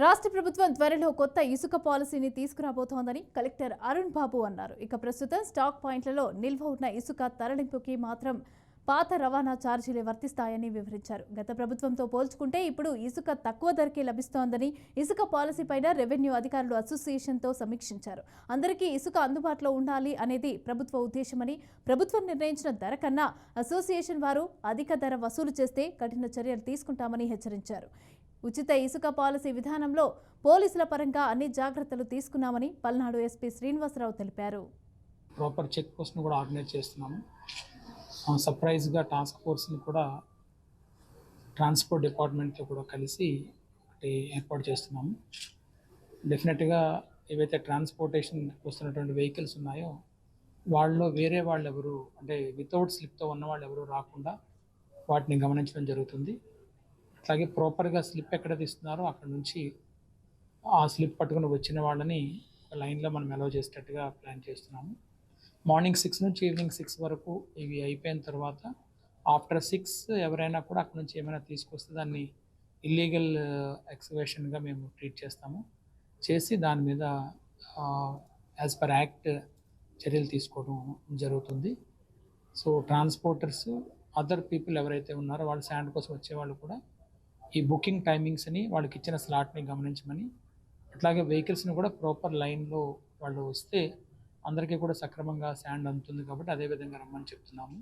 రాష్ట్ర ప్రభుత్వం త్వరలో కొత్త ఇసుక పాలసీని తీసుకురాబోతోందని కలెక్టర్ అరుణ్ బాబు అన్నారు. ఇక ప్రస్తుతం స్టాక్ పాయింట్లలో నిల్వ ఉన్న ఇసుక తరలింపుకి మాత్రం పాత రవాణా ఛార్జీలే వర్తిస్తాయని వివరించారు. గత ప్రభుత్వంతో పోల్చుకుంటే ఇప్పుడు ఇసుక తక్కువ ధరకే లభిస్తోందని, ఇసుక పాలసీపైన రెవెన్యూ అధికారులు అసోసియేషన్తో సమీక్షించారు. అందరికీ ఇసుక అందుబాటులో ఉండాలి అనేది ప్రభుత్వ ఉద్దేశమని, ప్రభుత్వం నిర్ణయించిన ధర కన్నా అసోసియేషన్ వారు అధిక ధర వసూలు చేస్తే కఠిన చర్యలు తీసుకుంటామని హెచ్చరించారు. ఉచిత ఇసుక పాలసీ విధానంలో పోలీసుల పరంగా అన్ని జాగ్రత్తలు తీసుకున్నామని పల్నాడు ఎస్పీ శ్రీనివాసరావు తెలిపారు. ప్రాపర్ చెక్ పోస్ట్ను కూడా ఆర్గనైజ్ చేస్తున్నాము. సర్ప్రైజ్గా టాస్క్ ఫోర్స్ని కూడా ట్రాన్స్పోర్ట్ డిపార్ట్మెంట్తో కూడా కలిసి ఒకటి ఏర్పాటు చేస్తున్నాము. డెఫినెట్గా ఏవైతే ట్రాన్స్పోర్టేషన్ వస్తున్నటువంటి వెహికల్స్ ఉన్నాయో వాళ్ళలో వేరే వాళ్ళు ఎవరు అంటే వితౌట్ స్లిప్తో ఉన్న వాళ్ళు ఎవరు రాకుండా వాటిని గమనించడం జరుగుతుంది. అట్లాగే ప్రాపర్గా స్లిప్ ఎక్కడ తీస్తున్నారో అక్కడ నుంచి ఆ స్లిప్ పట్టుకుని వచ్చిన వాళ్ళని లైన్లో మనం అలౌ చేసేటట్టుగా ప్లాన్ చేస్తున్నాము. మార్నింగ్ 6 నుంచి ఈవినింగ్ 6 వరకు ఇవి అయిపోయిన తర్వాత ఆఫ్టర్ 6 ఎవరైనా కూడా అక్కడ నుంచి ఏమైనా తీసుకొస్తే దాన్ని ఇల్లీగల్ ఎక్స్కవేషన్గా మేము ట్రీట్ చేసి దాని మీద యాజ్ పర్ యాక్ట్ చర్యలు తీసుకోవడం జరుగుతుంది. సో ట్రాన్స్పోర్టర్స్ అదర్ పీపుల్ ఎవరైతే ఉన్నారో వాళ్ళు శాండ్ కోసం వచ్చేవాళ్ళు కూడా ఈ బుకింగ్ టైమింగ్స్ని వాళ్ళకి ఇచ్చిన స్లాట్ని గమనించమని, అట్లాగే వెహికల్స్ని కూడా ప్రాపర్ లైన్లో వాళ్ళు వస్తే అందరికీ కూడా సక్రమంగా శాండ్ అందుతుంది కాబట్టి అదేవిధంగా రమ్మని చెప్తున్నాము.